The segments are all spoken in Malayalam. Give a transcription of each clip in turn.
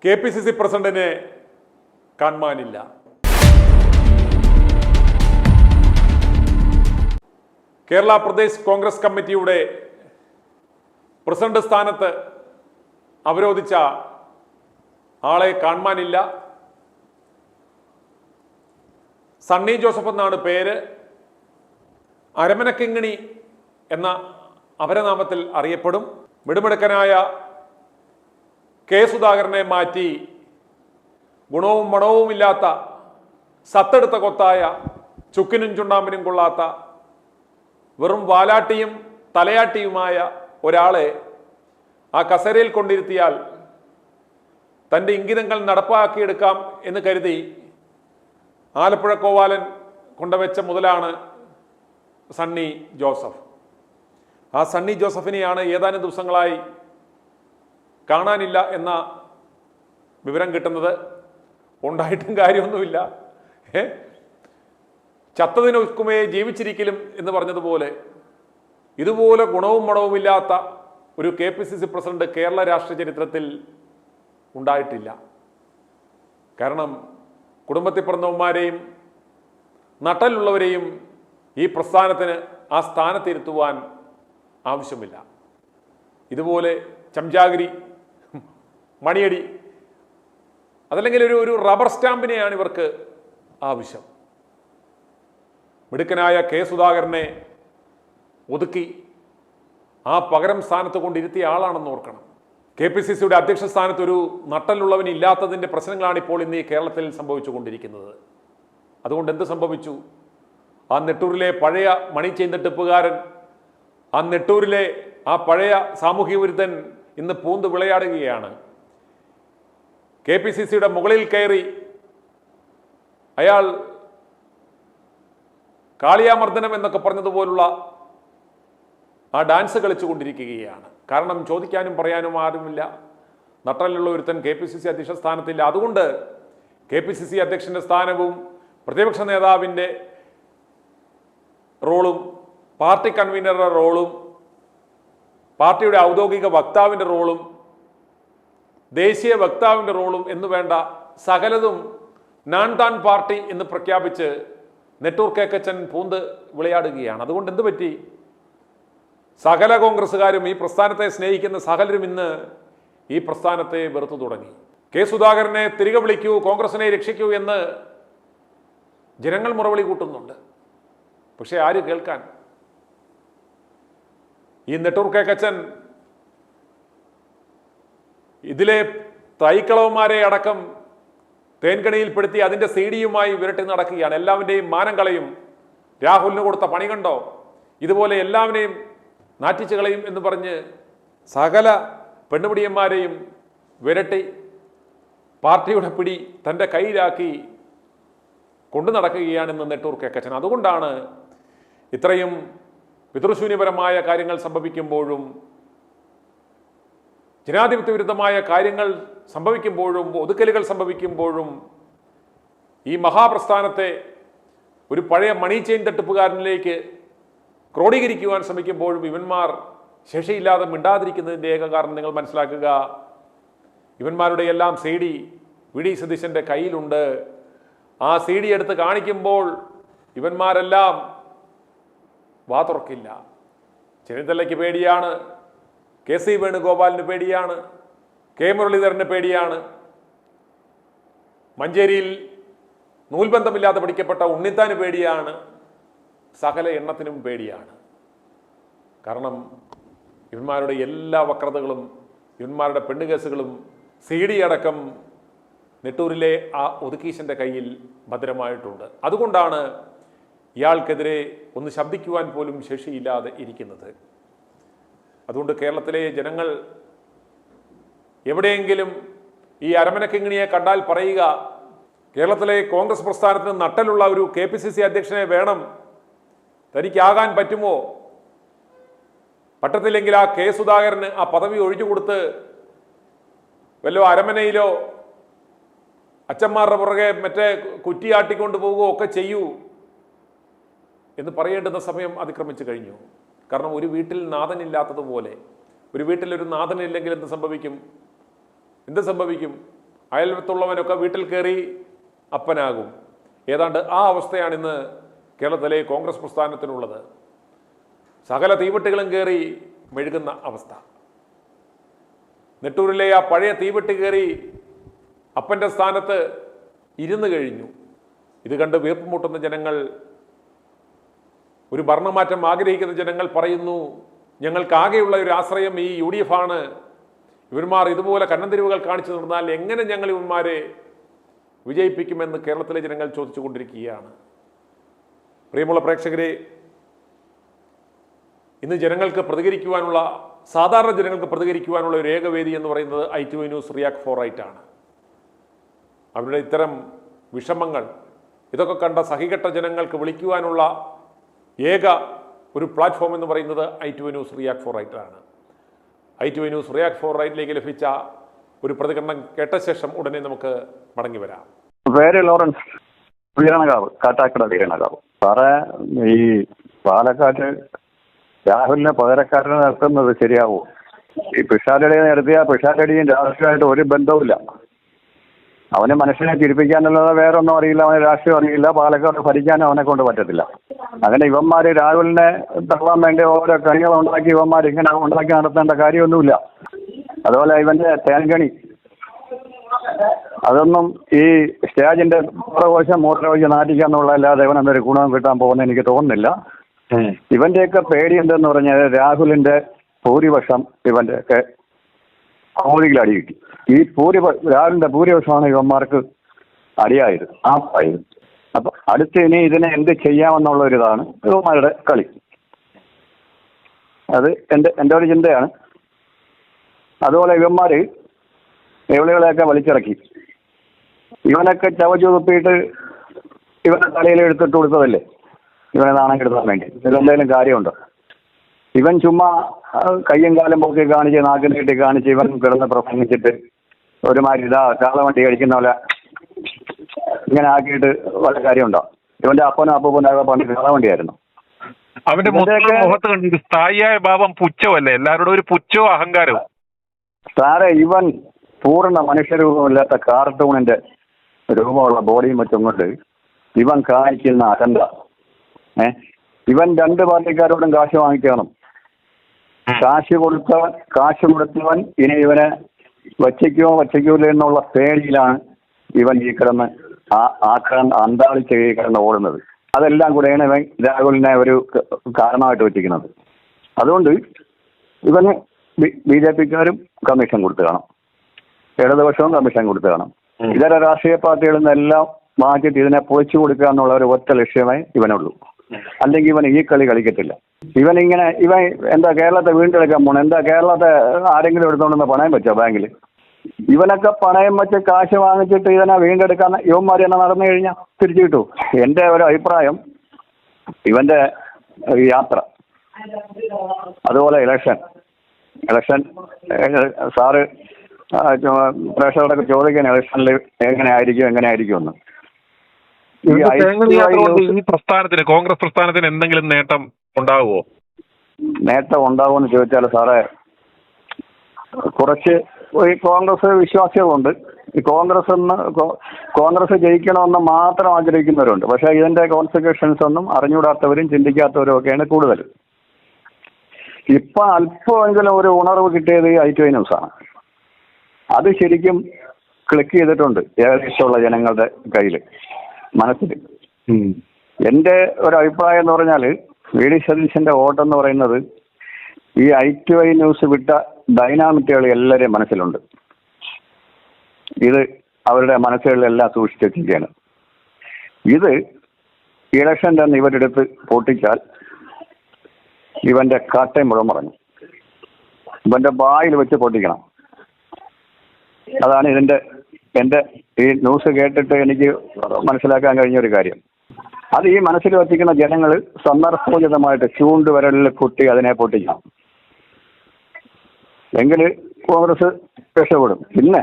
കെ.പി.സി.സി പ്രസിഡന്റിനെ കാണുവാനില്ല. കേരള പ്രദേശ് കോൺഗ്രസ് കമ്മിറ്റിയുടെ പ്രസിഡന്റ് സ്ഥാനത്ത് അവരോധിച്ച ആളെ കാണുവാനില്ല. സണ്ണി ജോസഫ് എന്നാണ് പേര്. അരമനക്കിങ്ങിണി എന്ന അപരനാമത്തിൽ അറിയപ്പെടും. മിടുമിടുക്കനായ കെ സുധാകരനെ മാറ്റി ഗുണവും മണവുമില്ലാത്ത സത്തെടുത്ത കൊത്തായ ചുക്കിനും ചുണ്ണാമ്പിനും കൊള്ളാത്ത വെറും വാലാട്ടിയും തലയാട്ടിയുമായ ഒരാളെ ആ കസേരയിൽ കൊണ്ടിരുത്തിയാൽ തൻ്റെ ഇംഗിതങ്ങൾ നടപ്പാക്കിയെടുക്കാം എന്ന് കരുതി ആലപ്പുഴ കോവാലൻ കൊണ്ടുവച്ച മുതലാണ് സണ്ണി ജോസഫ്. ആ സണ്ണി ജോസഫിനെയാണ് ഏതാനും ദിവസങ്ങളായി കാണാനില്ല എന്ന വിവരം കിട്ടുന്നത്. ഉണ്ടായിട്ടും കാര്യമൊന്നുമില്ല. ചത്തതിനൊക്കുമേ ജീവിച്ചിരിക്കലും എന്ന് പറഞ്ഞതുപോലെ ഇതുപോലെ ഗുണവും മണവുമില്ലാത്ത ഒരു കെ.പി.സി.സി പ്രസിഡന്റ് കേരള രാഷ്ട്രീയ ചരിത്രത്തിൽ ഉണ്ടായിട്ടില്ല. കാരണം കുടുംബത്തിൽ പിറന്നവന്മാരെയും നട്ടലുള്ളവരെയും ഈ പ്രസ്ഥാനത്തിന് ആ സ്ഥാനത്തിരുത്തുവാൻ ആവശ്യമില്ല. ഇതുപോലെ ചംചാഗിരി, മണിയടി, അതല്ലെങ്കിൽ ഒരു റബ്ബർ സ്റ്റാമ്പിനെയാണ് ഇവർക്ക് ആവശ്യം. മിടുക്കനായ കെ സുധാകരനെ ഒതുക്കി ആ പകരം സ്ഥാനത്ത് കൊണ്ടിരുത്തിയ ആളാണെന്ന് ഓർക്കണം. കെ.പി.സി.സിയുടെ അധ്യക്ഷ സ്ഥാനത്ത് ഒരു നട്ടലുള്ളവനില്ലാത്തതിൻ്റെ പ്രശ്നങ്ങളാണ് ഇപ്പോൾ ഇന്ന് ഈ കേരളത്തിൽ സംഭവിച്ചുകൊണ്ടിരിക്കുന്നത്. അതുകൊണ്ട് എന്ത് സംഭവിച്ചു? ആ നെട്ടൂരിലെ പഴയ മണി ചെയ്തിട്ടിപ്പുകാരൻ, ആ നെട്ടൂരിലെ ആ പഴയ സാമൂഹ്യ വിരുദ്ധൻ ഇന്ന് പൂന്ത് വിളയാടുകയാണ്. കെ.പി.സി.സിയുടെ മുകളിൽ കയറി അയാൾ കാളിയാമർദ്ദനം എന്നൊക്കെ പറഞ്ഞതുപോലുള്ള ആ ഡാൻസ് കളിച്ചു കൊണ്ടിരിക്കുകയാണ്. കാരണം ചോദിക്കാനും പറയാനും ആരുമില്ല. നട്ടലുള്ള ഒരുത്തൻ കെ.പി.സി.സി അധ്യക്ഷ സ്ഥാനത്തില്ല. അതുകൊണ്ട് കെ.പി.സി.സി അധ്യക്ഷന്റെ സ്ഥാനവും പ്രതിപക്ഷ നേതാവിൻ്റെ റോളും പാർട്ടി കൺവീനറുടെ റോളും പാർട്ടിയുടെ ഔദ്യോഗിക വക്താവിൻ്റെ റോളും ദേശീയ വക്താവിൻ്റെ റോളും എന്ന് വേണ്ട സകലതും നാൻ താൻ പാർട്ടി എന്ന് പ്രഖ്യാപിച്ച് നെട്ടൂർ കേക്കച്ചൻ പൂന്ത് വിളയാടുകയാണ്. അതുകൊണ്ട് എന്ത് പറ്റി? സകല കോൺഗ്രസ്സുകാരും ഈ പ്രസ്ഥാനത്തെ സ്നേഹിക്കുന്ന സകലരും ഇന്ന് ഈ പ്രസ്ഥാനത്തെ വെറുത്തു തുടങ്ങി. കെ സുധാകരനെ തിരികെ വിളിക്കൂ, കോൺഗ്രസിനെ രക്ഷിക്കൂ എന്ന് ജനങ്ങൾ മുറവിളി കൂട്ടുന്നുണ്ട്. പക്ഷെ ആര് കേൾക്കാൻ? ഈ നെട്ടൂർ കേക്കച്ചൻ ഇതിലെ തൈക്കളവന്മാരെ അടക്കം തേൻകണിയിൽപ്പെടുത്തി അതിൻ്റെ സീഡിയുമായി വിരട്ടി നടക്കുകയാണ്. എല്ലാവരുടെയും മാനം കളയും. രാഹുലിന് കൊടുത്ത പണി കണ്ടോ? ഇതുപോലെ എല്ലാവരെയും നാറ്റിച്ചു കളയും എന്ന് പറഞ്ഞ് സകല പെണ്ണുപിടിയന്മാരെയും വിരട്ടി പാർട്ടിയുടെ പിടി തൻ്റെ കയ്യിലാക്കി കൊണ്ടു നടക്കുകയാണെന്ന് നെട്ടൂർ കേക്കച്ചൻ. അതുകൊണ്ടാണ് ഇത്രയും പിതൃശൂന്യപരമായ കാര്യങ്ങൾ സംഭവിക്കുമ്പോഴും ജനാധിപത്യ വിരുദ്ധമായ കാര്യങ്ങൾ സംഭവിക്കുമ്പോഴും ഒതുക്കലുകൾ സംഭവിക്കുമ്പോഴും ഈ മഹാപ്രസ്ഥാനത്തെ ഒരു പഴയ മണി ചെയിൻ തട്ടിപ്പുകാരനിലേക്ക് ക്രോഡീകരിക്കുവാൻ ശ്രമിക്കുമ്പോഴും ഇവന്മാർ ശേഷിയില്ലാതെ മിണ്ടാതിരിക്കുന്നതിൻ്റെ ഏക കാരണം നിങ്ങൾ മനസ്സിലാക്കുക. ഇവന്മാരുടെ എല്ലാം CD വി.ഡി. സതീശൻ്റെ കയ്യിലുണ്ട്. ആ CD എടുത്ത് കാണിക്കുമ്പോൾ ഇവന്മാരെല്ലാം വാ തുറക്കില്ല. ചെന്നിത്തലയ്ക്ക് പേടിയാണ്, കെ.സി. വേണുഗോപാലിന് പേടിയാണ്, കെ മുരളീധരന് പേടിയാണ്, മഞ്ചേരിയിൽ നൂൽബന്ധമില്ലാതെ പഠിക്കപ്പെട്ട ഉണ്ണിത്താന് പേടിയാണ്, സകല എണ്ണത്തിനും പേടിയാണ്. കാരണം ഇവന്മാരുടെ എല്ലാ വക്രതകളും ഇവന്മാരുടെ പെണ്ണുകേസുകളും CD അടക്കം നെട്ടൂരിലെ ആ ഒതുക്കീശൻ്റെ കയ്യിൽ ഭദ്രമായിട്ടുണ്ട്. അതുകൊണ്ടാണ് ഇയാൾക്കെതിരെ ഒന്ന് ശബ്ദിക്കുവാൻ പോലും ശേഷിയില്ലാതെ ഇരിക്കുന്നത്. അതുകൊണ്ട് കേരളത്തിലെ ജനങ്ങൾ എവിടെയെങ്കിലും ഈ അരമനക്കിങ്ങിണിയെ കണ്ടാൽ പറയുക, കേരളത്തിലെ കോൺഗ്രസ് പ്രസ്ഥാനത്തിന് നട്ടലുള്ള ഒരു കെ.പി.സി.സി അധ്യക്ഷനെ വേണം, തനിക്കാകാൻ പറ്റുമോ? പറ്റത്തില്ലെങ്കിൽ ആ കെ സുധാകരന് ആ പദവി ഒഴിഞ്ഞു കൊടുത്ത് വല്ലോ അരമനയിലോ അച്ഛന്മാരുടെ പുറകെ മറ്റേ കുറ്റിയാട്ടിക്കൊണ്ട് പോവുകയോ ഒക്കെ ചെയ്യൂ എന്ന് പറയേണ്ടുന്ന സമയം അതിക്രമിച്ചു കഴിഞ്ഞു. കാരണം ഒരു വീട്ടിൽ നാഥനില്ലാത്തതുപോലെ, ഒരു വീട്ടിലൊരു നാഥനില്ലെങ്കിൽ എന്ത് സംഭവിക്കും? അയൽവത്തുള്ളവനൊക്കെ വീട്ടിൽ കയറി അപ്പനാകും. ഏതാണ്ട് ആ അവസ്ഥയാണ് ഇന്ന് കേരളത്തിലെ കോൺഗ്രസ് പ്രസ്ഥാനത്തിനുള്ളത്. സകല തീവെട്ടികളും കയറി മെഴുകുന്ന അവസ്ഥ. നെട്ടൂരിലെ ആ പഴയ തീവെട്ടി കയറി അപ്പൻ്റെ സ്ഥാനത്ത് ഇരുന്ന് കഴിഞ്ഞു. ഇത് കണ്ട് വീർപ്പ് മുട്ടുന്ന ജനങ്ങൾ, ഒരു ഭരണമാറ്റം ആഗ്രഹിക്കുന്ന ജനങ്ങൾ പറയുന്നു, ഞങ്ങൾക്കാകെയുള്ള ഒരു ആശ്രയം ഈ UDF ആണ്. ഇവന്മാർ ഇതുപോലെ കന്നന്തിരിവുകൾ കാണിച്ചു നിർന്നാൽ എങ്ങനെ ഞങ്ങൾ ഇവന്മാരെ വിജയിപ്പിക്കുമെന്ന് കേരളത്തിലെ ജനങ്ങൾ ചോദിച്ചുകൊണ്ടിരിക്കുകയാണ്. പ്രിയമുള്ള പ്രേക്ഷകരെ, ഇന്ന് ജനങ്ങൾക്ക് പ്രതികരിക്കുവാനുള്ള, സാധാരണ ജനങ്ങൾക്ക് പ്രതികരിക്കുവാനുള്ള ഒരു ഏകവേദി എന്ന് പറയുന്നത് ITV ന്യൂസ് റിയാക്ട് 4 ആയിട്ടാണ്. അവരുടെ ഇത്തരം വിഷമങ്ങൾ ഇതൊക്കെ കണ്ട സഹികെട്ട ജനങ്ങൾക്ക് വിളിക്കുവാനുള്ള ഏക ഒരു പ്ലാറ്റ്ഫോം എന്ന് പറയുന്നത് ITV ന്യൂസ് റിയാക്ട് 4 ആയിട്ടാണ്. ITV ന്യൂസ് റിയാക്ട് 4 ആയിട്ടിലേക്ക് ലഭിച്ച ഒരു പ്രതികരണം കേട്ട ശേഷം ഉടനെ നമുക്ക് മടങ്ങി വരാം. പേര് ലോറൻസ്, വീരണകാവ്, കാട്ടാക്കട വീരണകാവ്. സാറേ, ഈ പാലക്കാട് രാഹുലിനെ പകരക്കാരനെ നിർത്തുന്നത് ശരിയാവൂ? ഈ പിഷാരടി നിർത്തിയ പിഷാരടിയും രാഷ്ട്രീയമായിട്ട് ഒരു ബന്ധവുമില്ല. അവന് മനുഷ്യനെ ചിരിപ്പിക്കാനുള്ളത് വേറൊന്നും അറിയില്ല, അവന് രാഷ്ട്രീയം അറിയില്ല, പാലക്കാട് ഭരിക്കാനും അവനെ കൊണ്ട് പറ്റത്തില്ല. അങ്ങനെ ഇവന്മാര് രാഹുലിനെ തള്ളാൻ വേണ്ടി ഓരോ കണികൾ ഉണ്ടാക്കി ഇവന്മാർ ഇങ്ങനെ ഉണ്ടാക്കി നടത്തേണ്ട കാര്യമൊന്നുമില്ല. അതുപോലെ ഇവന്റെ തേൻകണി, അതൊന്നും ഈ സ്റ്റേജിന്റെ മൂത്രകോശം നാട്ടിക്കാന്നുള്ള അല്ലാതെ ഇവനൊന്നൊരു ഗുണം കിട്ടാൻ പോകുന്ന എനിക്ക് തോന്നുന്നില്ല. ഇവന്റെയൊക്കെ പേടി എന്തെന്ന് പറഞ്ഞാൽ രാഹുലിന്റെ ഭൂരിപക്ഷം ഇവന്റെയൊക്കെ കോടിയിൽ അടി കിട്ടി. ഈ രാഹുലിന്റെ ഭൂരിപക്ഷമാണ് ഇവന്മാർക്ക് അടിയായത്, ആപ്പായത്. അപ്പൊ അടുത്ത് ഇനി ഇതിനെ എന്ത് ചെയ്യാമെന്നുള്ള ഒരിതാണ് ഇവന്മാരുടെ കളി. അത് എൻ്റെ ഒരു ചിന്തയാണ്. അതുപോലെ ഇവന്മാര് എവിടെകളെയൊക്കെ വലിച്ചിറക്കി ഇവനൊക്കെ ചവച്ചു തുപ്പിയിട്ട് ഇവന്റെ തലയിൽ എടുത്തിട്ട് കൊടുത്തതല്ലേ ഇവനെ നാണം കെടുത്താൻ വേണ്ടി. ഇതിലെന്തെങ്കിലും കാര്യമുണ്ടോ? ഇവൻ ചുമ്മാ കയ്യും കാലം പൊക്കി കാണിച്ച് നാക്കിൽ കെട്ടി കാണിച്ച് ഇവൻ കിടന്ന് പ്രസംഗിച്ചിട്ട് ഒരുമാതിരി കാളവണ്ടി കഴിക്കുന്ന പോലെ ഇങ്ങനെ ആക്കിയിട്ട് വല്ല കാര്യമുണ്ടോ? ഇവന്റെ അപ്പനും അപ്പൂപ്പനൊക്കെ പണ്ട് കാളവണ്ടിയായിരുന്നു. അവന്റെ മുഖത്ത് കണ്ടിട്ട് സ്ഥായിയായ ഭാവം പുച്ഛമല്ലേ, എല്ലാവരോടും ഒരു പുച്ഛവും അഹങ്കാരവും. സാറേ, ഇവൻ പൂർണ്ണ മനുഷ്യരൂപമില്ലാത്ത കാർട്ടൂണിന്റെ രൂപമുള്ള ബോഡിയും വെച്ചും കൊണ്ട് ഇവൻ കാണിക്കുന്ന അഹന്ത. ഇവൻ രണ്ട് പാർട്ടിക്കാരോടും കാശ് വാങ്ങിക്കണം. കാശ് കൊടുത്തവൻ ഇനി ഇവനെ വച്ചയ്ക്കൂല എന്നുള്ള പേടിയിലാണ് ഇവൻ ഈ കിടന്ന് അന്താളിച്ച് കിടന്ന് ഓടുന്നത്. അതെല്ലാം കൂടെയാണ് ഇവൻ രാഹുലിനെ ഒരു കാരണമായിട്ട് വെച്ചിരിക്കുന്നത്. അതുകൊണ്ട് ഇവന് BJPക്കാരും കമ്മീഷൻ കൊടുത്തു കാണും, ഇടതുപക്ഷവും കമ്മീഷൻ കൊടുത്തു കാണും. ഇതര രാഷ്ട്രീയ പാർട്ടികളിൽ നിന്നെല്ലാം മാറ്റിയിട്ട് ഇതിനെ പൊളിച്ചു കൊടുക്കുക എന്നുള്ള ഒരു ഒറ്റ ലക്ഷ്യമേ ഇവനുള്ളൂ. അല്ലെങ്കിൽ ഇവൻ ഈ കളി കളിക്കത്തില്ല. ഇവൻ എന്താ കേരളത്തെ വീണ്ടെടുക്കാൻ പോണേ? എന്താ കേരളത്തെ ആരെങ്കിലും എടുത്തോണ്ടെന്ന് പണയം വെച്ചോ ബാങ്കിൽ? ഇവനൊക്കെ പണയം വെച്ച് കാശ് വാങ്ങിച്ചിട്ട് ഇതിനെ വീണ്ടെടുക്കാൻ ഇവന്മാർ തന്നെ നടന്നു കഴിഞ്ഞാൽ തിരിച്ചു കിട്ടൂ. എൻ്റെ ഒരു അഭിപ്രായം, ഇവന്റെ യാത്ര, അതുപോലെ ഇലക്ഷൻ സാറ് പ്രേക്ഷകരോടൊക്കെ ചോദിക്കാൻ ഇലക്ഷനിൽ എങ്ങനെ ആയിരിക്കും എന്ന്. ഈ പ്രസ്ഥാനത്തിന്, കോൺഗ്രസ് പ്രസ്ഥാനത്തിന് എന്തെങ്കിലും നേട്ടം ഉണ്ടാവുമോ? നേട്ടം ഉണ്ടാവുമെന്ന് ചോദിച്ചാൽ സാറേ, കുറച്ച് ഈ കോൺഗ്രസ് വിശ്വാസികളുണ്ട്. ഈ കോൺഗ്രസ് ജയിക്കണമെന്ന് മാത്രം ആഗ്രഹിക്കുന്നവരുണ്ട്. പക്ഷേ ഇതിന്റെ കോൺസിക്വൻസ് ഒന്നും അറിഞ്ഞുകൂടാത്തവരും ചിന്തിക്കാത്തവരും ഒക്കെയാണ് കൂടുതൽ. ഇപ്പൊ അല്പമെങ്കിലും ഒരു ഉണർവ് കിട്ടിയത് ഈ ITV ന്യൂസാണ്. അത് ശരിക്കും ക്ലിക്ക് ചെയ്തിട്ടുണ്ട് ഏകദേശമുള്ള ജനങ്ങളുടെ കയ്യിൽ, മനസ്സിൽ. എൻ്റെ ഒരു അഭിപ്രായം എന്ന് പറഞ്ഞാൽ VD സതീശന്റെ വോട്ടെന്ന് പറയുന്നത് ഈ ITV ന്യൂസ് വിട്ട ഡൈനാമിറ്റുകൾ എല്ലാവരെയും മനസ്സിലുണ്ട്. ഇത് അവരുടെ മനസ്സുകളിലെല്ലാം സൂക്ഷിച്ചു വെച്ചിരിക്കുകയാണ്. ഇത് ഇലക്ഷൻ തന്നെ ഇവരെടുത്ത് പൊട്ടിച്ചാൽ ഇവന്റെ കാട്ടയും മുഴുവൻ പറഞ്ഞു ഇവന്റെ ബായിൽ വെച്ച് പൊട്ടിക്കണം. അതാണ് എൻ്റെ ഈ ന്യൂസ് കേട്ടിട്ട് എനിക്ക് മനസ്സിലാക്കാൻ കഴിഞ്ഞൊരു കാര്യം. അത് ഈ മനസ്സിൽ വച്ചിരിക്കുന്ന ജനങ്ങൾ സന്ദർഭോചിതമായിട്ട് ചൂണ്ടുവിരലിൽ കുത്തി അതിനെ പൊട്ടിക്കണം. എങ്കിൽ കോൺഗ്രസ് രക്ഷപ്പെടും. പിന്നെ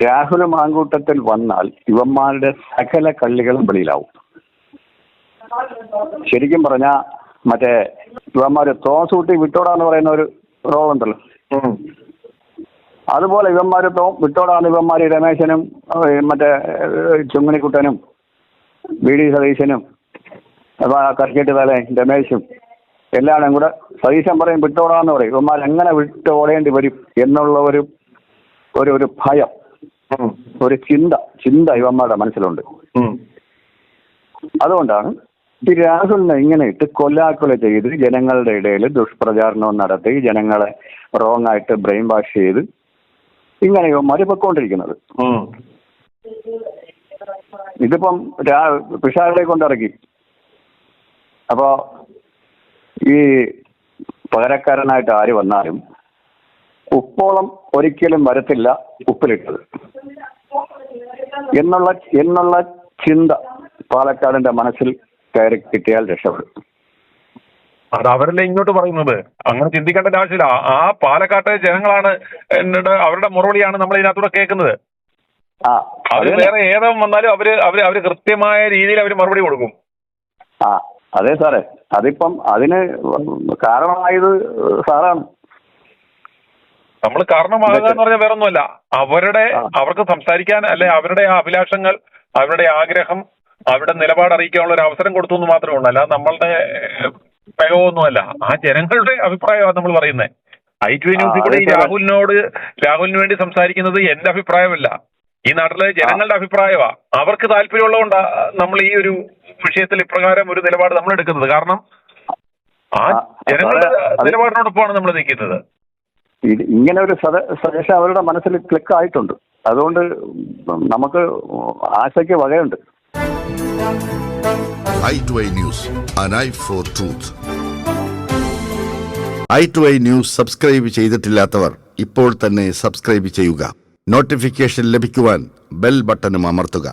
രാഹുൽ മാങ്കൂട്ടത്തിൽ വന്നാൽ ഇവന്മാരുടെ സകല കള്ളികളും വെളിയിലാവും. ശരിക്കും പറഞ്ഞാൽ മറ്റേ ഇവന്മാര് തോസൂട്ടി വിട്ടോടാന്ന് പറയുന്ന ഒരു റോളുണ്ടല്ലോ, അതുപോലെ ഇവന്മാരിപ്പം വിട്ടോടാന്ന് ഇവന്മാർ രമേശനും മറ്റേ ചുങ്ങനിക്കുട്ടനും BD സതീശനും കറിക്കെട്ട് തലേ രമേശും എല്ലാവരും കൂടെ സതീശൻ പറയും വിട്ടോടാന്ന് പറയും. ഇവന്മാർ എങ്ങനെ വിട്ട് ഓടേണ്ടി വരും എന്നുള്ള ഒരു ഭയം, ഒരു ചിന്ത ഇവന്മാരുടെ മനസ്സിലുണ്ട്. അതുകൊണ്ടാണ് ഈ രാഹുലിനെ ഇങ്ങനെ ഇട്ട് കൊല്ലാക്കൊല ചെയ്ത് ജനങ്ങളുടെ ഇടയിൽ ദുഷ്പ്രചാരണം നടത്തി ജനങ്ങളെ റോങ് ആയിട്ട് ബ്രെയിൻ വാഷ് ചെയ്ത് ഇങ്ങനെ ഇവന്മാർ പൊയ്ക്കൊണ്ടിരിക്കുന്നത്. ഇതിപ്പം പിഷാരടെ കൊണ്ടിറക്കി. അപ്പോ ഈ പകരക്കാരനായിട്ട് ആര് വന്നാലും ഉപ്പോളം ഒരിക്കലും വരത്തില്ല ഉപ്പിലിട്ടത് എന്നുള്ള ചിന്ത പാലക്കാടിന്റെ മനസ്സിൽ കയറി കിട്ടിയാൽ രക്ഷപ്പെടും. അത് അവരല്ലേ ഇങ്ങോട്ട് പറയുന്നത്. അങ്ങനെ ചിന്തിക്കേണ്ട ആവശ്യമില്ല. ആ പാലക്കാട്ടെ ജനങ്ങളാണ് അവരുടെ മറുപടിയാണ് നമ്മൾ ഇതിനകത്തൂടെ കേൾക്കുന്നത്. അത് വേറെ ഏതോ വന്നാലും അവര് കൃത്യമായ രീതിയിൽ അവര് മറുപടി കൊടുക്കും. അതെ സാറേ, അതിപ്പം അതിന് കാരണമായത് സാറാണ്. നമ്മൾ കാരണമാകുക എന്ന് പറഞ്ഞാൽ വേറെ ഒന്നുമല്ല. അവർക്ക് സംസാരിക്കാൻ അല്ലെ അവരുടെ ആ അഭിലാഷങ്ങൾ, അവരുടെ ആഗ്രഹം, അവരുടെ നിലപാട് അറിയിക്കാനുള്ള ഒരു അവസരം കൊടുത്തു എന്ന് മാത്രമേ ഉള്ളൂ. അല്ല നമ്മളുടെ മികവൊന്നുമല്ല. ആ ജനങ്ങളുടെ അഭിപ്രായമാണ് നമ്മൾ പറയുന്നത്. i2 ന്യൂസിൽ കൂടെ രാഹുലിന് വേണ്ടി സംസാരിക്കുന്നത് എന്റെ അഭിപ്രായമല്ല, ഈ നാട്ടിലെ ജനങ്ങളുടെ അഭിപ്രായമാണ്. അവർക്ക് താല്പര്യമുള്ളതുകൊണ്ടാ നമ്മൾ ഈ ഒരു വിഷയത്തിൽ ഇപ്രകാരം ഒരു നിലപാട് നമ്മൾ എടുക്കുന്നത്. കാരണം ആ ജനങ്ങളുടെ നിലപാടിനോടൊപ്പമാണ് നമ്മൾ നിൽക്കുന്നത്. ഇങ്ങനെ ഒരു സജഷൻ അവരുടെ മനസ്സിൽ ക്ലിക്ക് ആയിട്ടുണ്ട്. അതുകൊണ്ട് നമുക്ക് ആശയ്ക്ക് വകയുണ്ട്. i2i News, an eye for truth. i2i News subscribe ചെയ്തിട്ടില്ലാത്തവർ ഇപ്പോൾ തന്നെ സബ്സ്ക്രൈബ് ചെയ്യുക. നോട്ടിഫിക്കേഷൻ ലഭിക്കുവാൻ ബെൽ ബട്ടണും അമർത്തുക.